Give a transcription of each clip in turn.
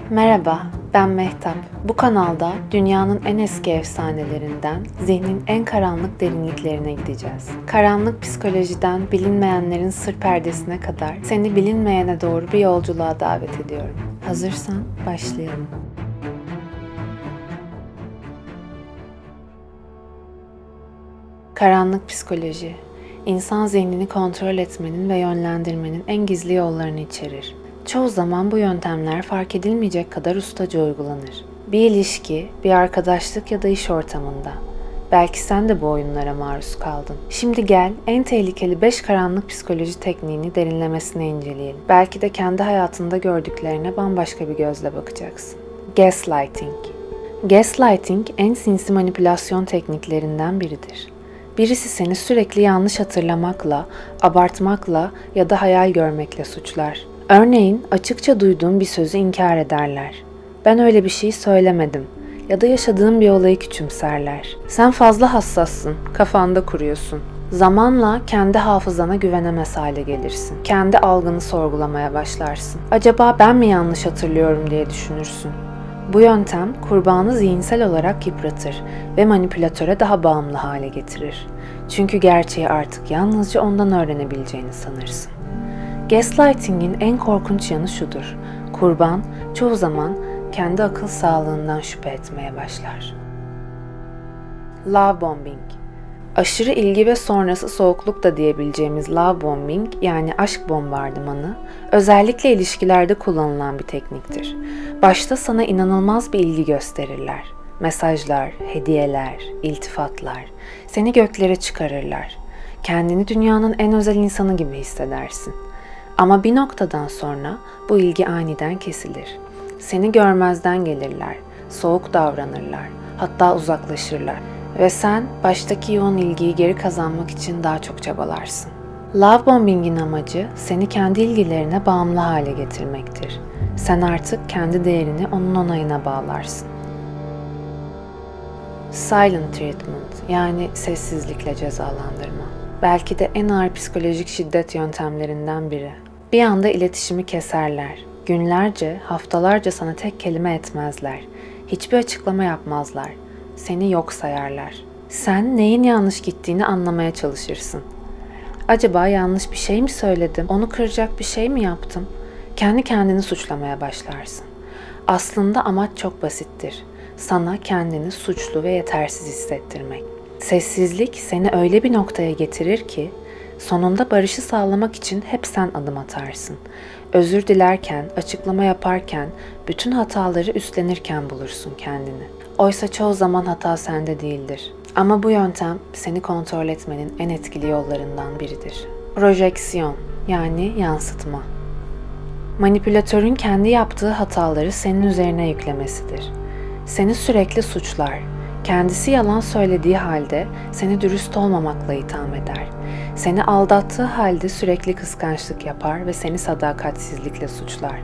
Merhaba, ben Mehtap. Bu kanalda dünyanın en eski efsanelerinden zihnin en karanlık derinliklerine gideceğiz. Karanlık psikolojiden bilinmeyenlerin sır perdesine kadar seni bilinmeyene doğru bir yolculuğa davet ediyorum. Hazırsan başlayalım. Karanlık psikoloji, insan zihnini kontrol etmenin ve yönlendirmenin en gizli yollarını içerir. Çoğu zaman bu yöntemler fark edilmeyecek kadar ustaca uygulanır. Bir ilişki, bir arkadaşlık ya da iş ortamında. Belki sen de bu oyunlara maruz kaldın. Şimdi gel en tehlikeli 5 karanlık psikoloji tekniğini derinlemesine inceleyelim. Belki de kendi hayatında gördüklerine bambaşka bir gözle bakacaksın. Gaslighting. Gaslighting en sinsi manipülasyon tekniklerinden biridir. Birisi seni sürekli yanlış hatırlamakla, abartmakla ya da hayal görmekle suçlar. Örneğin açıkça duyduğun bir sözü inkar ederler. Ben öyle bir şey söylemedim ya da yaşadığın bir olayı küçümserler. Sen fazla hassassın, kafanda kuruyorsun. Zamanla kendi hafızana güvenemez hale gelirsin. Kendi algını sorgulamaya başlarsın. Acaba ben mi yanlış hatırlıyorum diye düşünürsün. Bu yöntem kurbanı zihinsel olarak yıpratır ve manipülatöre daha bağımlı hale getirir. Çünkü gerçeği artık yalnızca ondan öğrenebileceğini sanırsın. Gaslighting'in en korkunç yanı şudur. Kurban çoğu zaman kendi akıl sağlığından şüphe etmeye başlar. Love bombing. Aşırı ilgi ve sonrası soğukluk da diyebileceğimiz love bombing yani aşk bombardımanı özellikle ilişkilerde kullanılan bir tekniktir. Başta sana inanılmaz bir ilgi gösterirler. Mesajlar, hediyeler, iltifatlar seni göklere çıkarırlar. Kendini dünyanın en özel insanı gibi hissedersin. Ama bir noktadan sonra bu ilgi aniden kesilir. Seni görmezden gelirler, soğuk davranırlar, hatta uzaklaşırlar. Ve sen baştaki yoğun ilgiyi geri kazanmak için daha çok çabalarsın. Love bombing'in amacı seni kendi ilgilerine bağımlı hale getirmektir. Sen artık kendi değerini onun onayına bağlarsın. Silent treatment yani sessizlikle cezalandırma. Belki de en ağır psikolojik şiddet yöntemlerinden biri. Bir anda iletişimi keserler. Günlerce, haftalarca sana tek kelime etmezler. Hiçbir açıklama yapmazlar. Seni yok sayarlar. Sen neyin yanlış gittiğini anlamaya çalışırsın. Acaba yanlış bir şey mi söyledim? Onu kıracak bir şey mi yaptım? Kendi kendini suçlamaya başlarsın. Aslında amaç çok basittir. Sana kendini suçlu ve yetersiz hissettirmek. Sessizlik seni öyle bir noktaya getirir ki sonunda barışı sağlamak için hep sen adım atarsın. Özür dilerken, açıklama yaparken, bütün hataları üstlenirken bulursun kendini. Oysa çoğu zaman hata sende değildir. Ama bu yöntem seni kontrol etmenin en etkili yollarından biridir. Projeksiyon yani yansıtma. Manipülatörün kendi yaptığı hataları senin üzerine yüklemesidir. Seni sürekli suçlar. Kendisi yalan söylediği halde seni dürüst olmamakla itham eder. Seni aldattığı halde sürekli kıskançlık yapar ve seni sadakatsizlikle suçlar.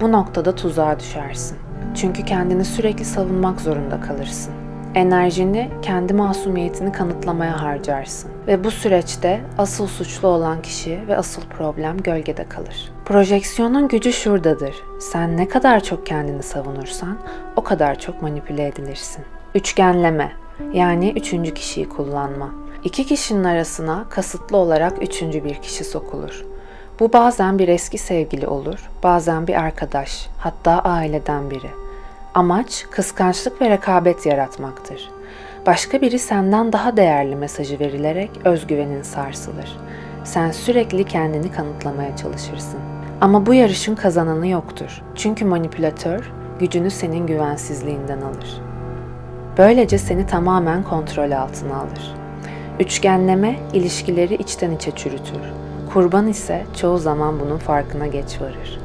Bu noktada tuzağa düşersin. Çünkü kendini sürekli savunmak zorunda kalırsın. Enerjini kendi masumiyetini kanıtlamaya harcarsın. Ve bu süreçte asıl suçlu olan kişi ve asıl problem gölgede kalır. Projeksiyonun gücü şuradadır. Sen ne kadar çok kendini savunursan o kadar çok manipüle edilirsin. Üçgenleme yani üçüncü kişiyi kullanma. İki kişinin arasına kasıtlı olarak üçüncü bir kişi sokulur. Bu bazen bir eski sevgili olur, bazen bir arkadaş, hatta aileden biri. Amaç kıskançlık ve rekabet yaratmaktır. Başka biri senden daha değerli mesajı verilerek özgüvenin sarsılır. Sen sürekli kendini kanıtlamaya çalışırsın. Ama bu yarışın kazananı yoktur. Çünkü manipülatör gücünü senin güvensizliğinden alır. Böylece seni tamamen kontrol altına alır. Üçgenleme ilişkileri içten içe çürütür. Kurban ise çoğu zaman bunun farkına geç varır.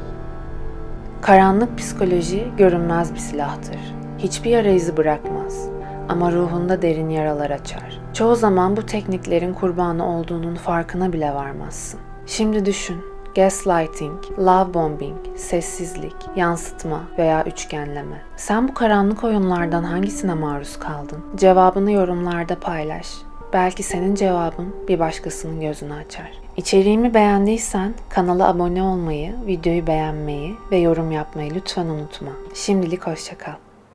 Karanlık psikoloji görünmez bir silahtır. Hiçbir yara izi bırakmaz ama ruhunda derin yaralar açar. Çoğu zaman bu tekniklerin kurbanı olduğunun farkına bile varmazsın. Şimdi düşün. Gaslighting, love bombing, sessizlik, yansıtma veya üçgenleme. Sen bu karanlık oyunlardan hangisine maruz kaldın? Cevabını yorumlarda paylaş. Belki senin cevabın bir başkasının gözünü açar. İçeriğimi beğendiysen kanala abone olmayı, videoyu beğenmeyi ve yorum yapmayı lütfen unutma. Şimdilik hoşça kal.